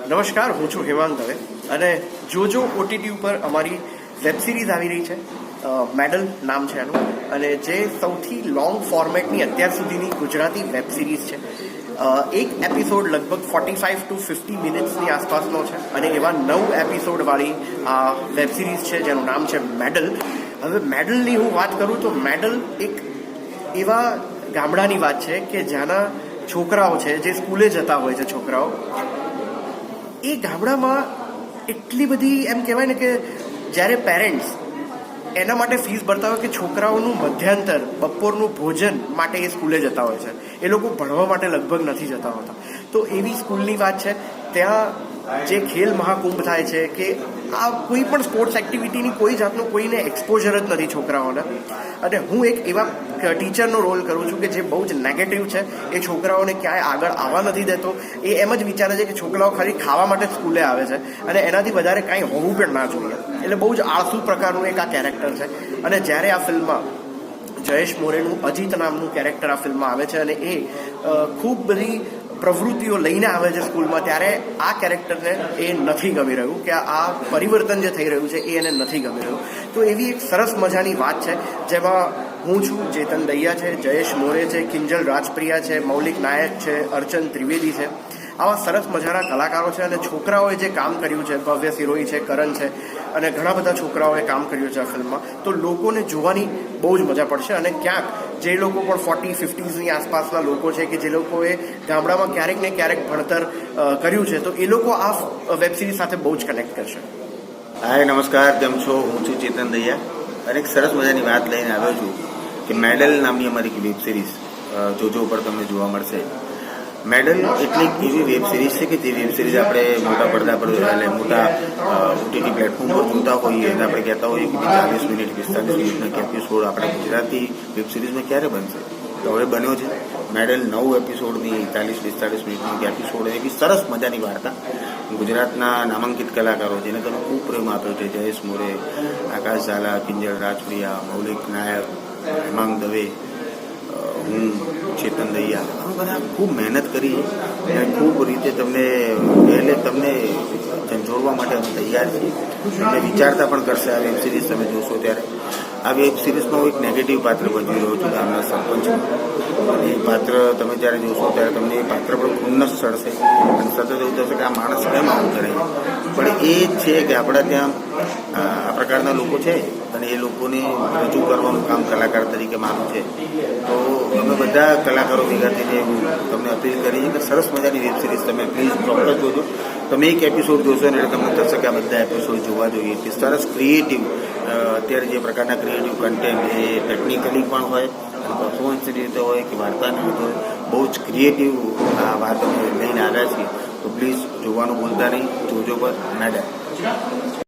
નમસ્કાર, હું છું હેમાંગ દવે અને જોજો ઓટીટી ઉપર અમારી વેબ સિરીઝ આવી રહી છે. મેડલ નામ છે એનું, અને જે સૌથી લોંગ ફોર્મેટની અત્યાર સુધીની ગુજરાતી વેબ સિરીઝ છે. એક એપિસોડ લગભગ 45 to 50 મિનિટ્સની આસપાસનો છે અને એવા 9 એપિસોડવાળી આ વેબ સિરીઝ છે જેનું નામ છે મેડલ. હવે મેડલની હું વાત કરું તો મેડલ એક એવા ગામડાની વાત છે કે જ્યાંના છોકરાઓ છે જે સ્કૂલે જતા હોય છે છોકરાઓ, એ ગામડામાં એટલી બધી એમ કહેવાય ને કે જ્યારે પેરેન્ટ્સ એના માટે ફીસ ભરતા હોય કે છોકરાઓનું મધ્યાંતર બપોરનું ભોજન માટે એ સ્કૂલે જતા હોય છે, એ લોકો ભણવા માટે લગભગ નથી જતા હોતા. તો એવી સ્કૂલની વાત છે. ત્યાં જે ખેલ મહાકુંભ થાય છે કે આ કોઈ પણ સ્પોર્ટ્સ એક્ટિવિટીની કોઈ જાતનું કોઈને એક્સપોઝર જ નથી છોકરાઓને. અને હું એક એવા ટીચરનો રોલ કરું છું કે જે બહુ જ નેગેટિવ છે. એ છોકરાઓને ક્યાંય આગળ આવવા નથી દેતો. એ એમ જ વિચારે છે કે છોકરાઓ ખાલી ખાવા માટે સ્કૂલે આવે છે અને એનાથી વધારે કાંઈ હોવું પણ ના જોઈએ. એટલે બહુ જ આળસુ પ્રકારનું એક આ કેરેક્ટર છે. અને જ્યારે આ ફિલ્મમાં જયેશ મોરેનું અજીત નામનું કેરેક્ટર આ ફિલ્મમાં આવે છે અને એ ખૂબ બધી પ્રવૃત્તિઓ લઈને આવે છે સ્કૂલમાં, ત્યારે આ કેરેક્ટરને એ નથી ગમી રહ્યું કે આ પરિવર્તન જે થઈ રહ્યું છે એ એને નથી ગમી રહ્યું. તો એવી એક સરસ મજાની વાત છે જેમાં હું છું, ચેતન દહિયા છે, જયેશ મોરે છે, કિંજલ રાજપ્રિયા છે, મૌલિક નાયક છે, અર્ચન ત્રિવેદી છે. આવા સરસ મજાના કલાકારો છે અને છોકરાઓએ જે કામ કર્યું છે, ભવ્ય સિરોહી છે, કરણ છે અને ઘણા બધા છોકરાઓએ કામ કર્યું છે આ ફિલ્મમાં, તો લોકોને જોવાની બહુ જ મજા પડશે. અને ક્યાંક જે લોકો પણ 40-50ની આસપાસના લોકો છે કે જે લોકોએ ગામડામાં ક્યારેક ને ક્યારેક ભણતર કર્યું છે, તો એ લોકો આ વેબ સિરીઝ સાથે બહુ જ કનેક્ટ કરશે. હાય, નમસ્કાર, કેમ છો? હું છું ચેતન દહિયા અને એક સરસ મજાની વાત લઈને આવ્યો છું કે મેડલ નામની અમારી વેબ સિરીઝ જોજો ઉપર તમને જોવા મળશે. મેડલ એટલી એવી વેબ સિરીઝ છે કે જે વેબ સિરીઝ આપણે મોટા પડદા પર એટલે મોટા ઓટીટી પ્લેટફોર્મ પર જોતા હોઈએ અને આપણે કહેતા હોઈએ કે 40 મિનિટ 45 મિનિટના એપિસોડ આપણા ગુજરાતી વેબ સિરીઝમાં ક્યારે બનશે, તો હવે બન્યો છે. મેડલ 9 એપિસોડની 40-45 મિનિટની એપિસોડ, એવી સરસ મજાની વાર્તા ગુજરાતના નામાંકિત કલાકારો જેને તમે ખૂબ પ્રેમ આપ્યો છે, જયેશ મોરે, આકાશ ઝાલા, કિંજલ રાજપ્રિયા, મૌલિક નાયક, હેમાંગ દવે, હું ચેતન દહિયા, અમે બધા ખૂબ મહેનત કરી અને ખૂબ રીતે તમને ઝંઝોડવા માટે અમે તૈયાર છીએ. તમને વિચારતા પણ કરશે આ વેબ સિરીઝ તમે જોશો ત્યારે. આ વેબ સિરીઝમાં હું એક નેગેટિવ પાત્ર ભજવી રહ્યો છું ગામના સરપંચ. અને એ પાત્ર તમે જ્યારે જોશો ત્યારે તમને એ પાત્ર પણ ખુન્નસ ચડશે અને સતત એવું થશે કે આ માણસ કેમ આવું કરે. પણ એ જ છે કે આપણા ત્યાં આ પ્રકારના લોકો છે અને એ લોકોને રજૂ કરવાનું કામ કલાકાર તરીકે માનું છે. તો અમે બધા કલાકારો ભેગા થઈને એવું તમને અપીલ કરી કે સરસ મજાની વેબ સિરીઝ તમે પ્લીઝ ચોક્કસ જોજો. તમે એક એપિસોડ જોશો ને એટલે તમને થશે કે આ બધા એપિસોડ જોવા જોઈએ. કે સરસ ક્રિએટિવ, અત્યારે જે પ્રકારના ક્રિએટિવ કન્ટેન્ટ એ ટેકનિકલી પણ હોય અને પરફોર્મન્સની રીતે હોય કે વાર્તાની રીતે હોય, બહુ જ ક્રિએટિવ આ વાત અમે લઈને આવ્યા છીએ. તો પ્લીઝ જોવાનું ભૂલતા નહીં. જોજો પર મેડલ.